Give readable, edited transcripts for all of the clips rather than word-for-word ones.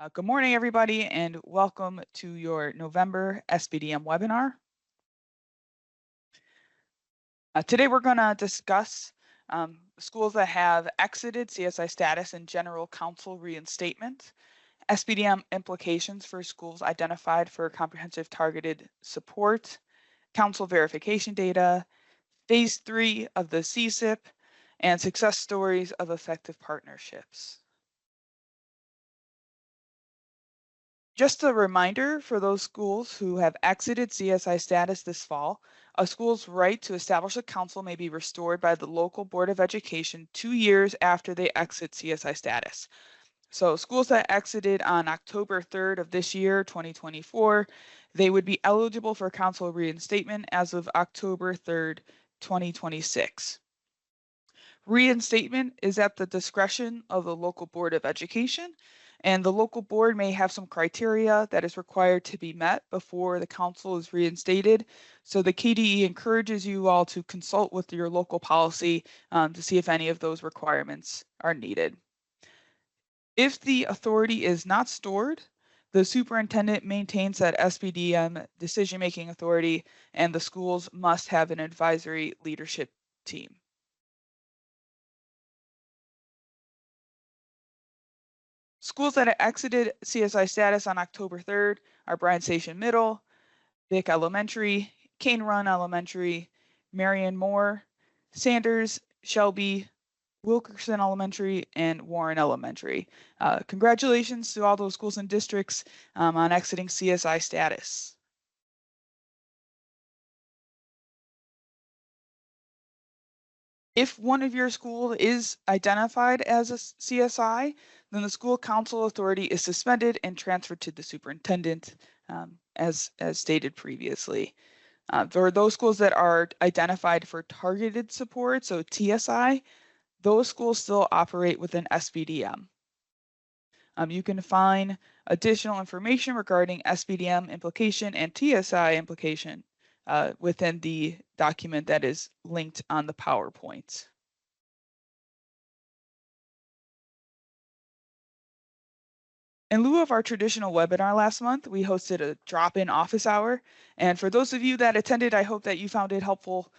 Good morning, everybody, and welcome to your November SBDM webinar. Today we're going to discuss schools that have exited CSI status and general council reinstatement, SBDM implications for schools identified for comprehensive targeted support, council verification data, phase 3 of the CSIP, and success stories of effective partnerships. Just a reminder for those schools who have exited CSI status this fall, a school's right to establish a council may be restored by the local Board of Education 2 years after they exit CSI status. So schools that exited on October 3rd of this year, 2024, they would be eligible for council reinstatement as of October 3rd, 2026. Reinstatement is at the discretion of the local Board of Education, and the local board may have some criteria that is required to be met before the council is reinstated. So the KDE encourages you all to consult with your local policy to see if any of those requirements are needed. If the authority is not stored, the superintendent maintains that SBDM decision-making authority, and the schools must have an advisory leadership team. Schools that exited CSI status on October 3rd are Bryan Station Middle, Vick Elementary, Cane Run Elementary, Marion Moore, Sanders, Shelby, Wilkerson Elementary, and Warren Elementary. Congratulations to all those schools and districts on exiting CSI status. If one of your school is identified as a CSI, then the school council authority is suspended and transferred to the superintendent, as stated previously. For those schools that are identified for targeted support, so TSI, those schools still operate within SBDM. You can find additional information regarding SBDM implication and TSI implication within the document that is linked on the PowerPoint. In lieu of our traditional webinar last month, we hosted a drop-in office hour. And for those of you that attended, I hope that you found it helpful.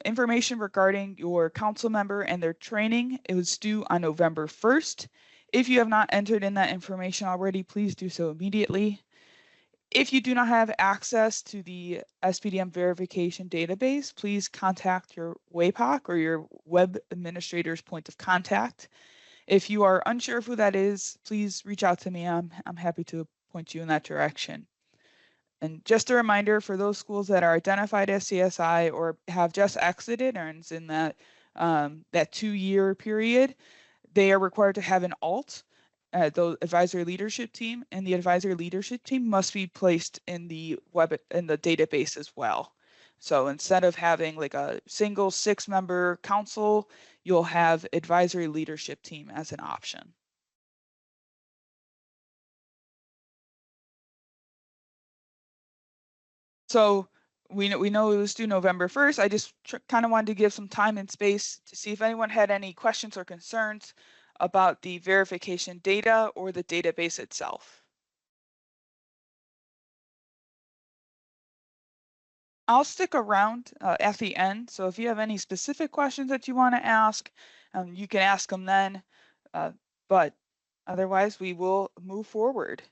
Information regarding your council member and their training, it was due on November 1st. If you have not entered in that information already, please do so immediately. If you do not have access to the SBDM verification database, please contact your WAPOC or your web administrator's point of contact. If you are unsure of who that is, please reach out to me. I'm happy to point you in that direction. And just a reminder for those schools that are identified as CSI or have just exited or is in that 2-year period, they are required to have an ALT, the advisory leadership team, and the advisory leadership team must be placed in the database as well. So instead of having like a single 6-member council, you'll have advisory leadership team as an option. So we know it was due November 1st. I just kind of wanted to give some time and space to see if anyone had any questions or concerns about the verification data or the database itself. I'll stick around at the end, so if you have any specific questions that you want to ask, you can ask them then, but otherwise we will move forward.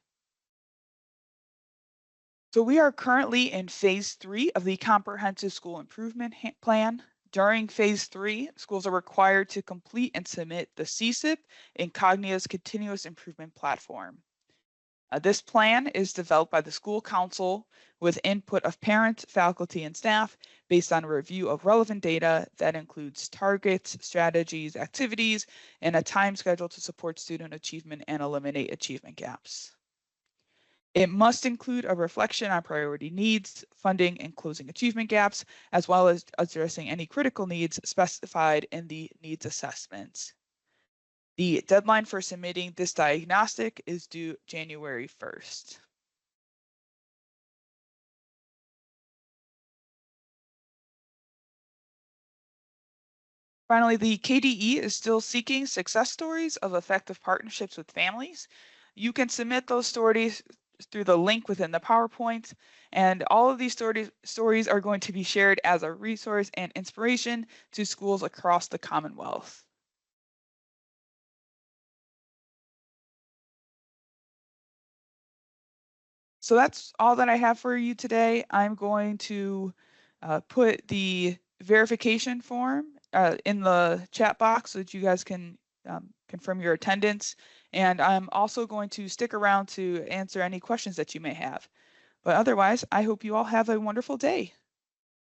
So we are currently in phase 3 of the Comprehensive School Improvement Plan. During phase 3, schools are required to complete and submit the CSIP in Cognia's Continuous Improvement Platform. This plan is developed by the school council with input of parents, faculty, and staff based on a review of relevant data that includes targets, strategies, activities, and a time schedule to support student achievement and eliminate achievement gaps. It must include a reflection on priority needs, funding, and closing achievement gaps, as well as addressing any critical needs specified in the needs assessment. The deadline for submitting this diagnostic is due January 1st. Finally, the KDE is still seeking success stories of effective partnerships with families. You can submit those stories through the link within the PowerPoint, and all of these stories are going to be shared as a resource and inspiration to schools across the Commonwealth. So that's all that I have for you today. I'm going to put the verification form in the chat box so that you guys can confirm your attendance. And I'm also going to stick around to answer any questions that you may have. But otherwise, I hope you all have a wonderful day.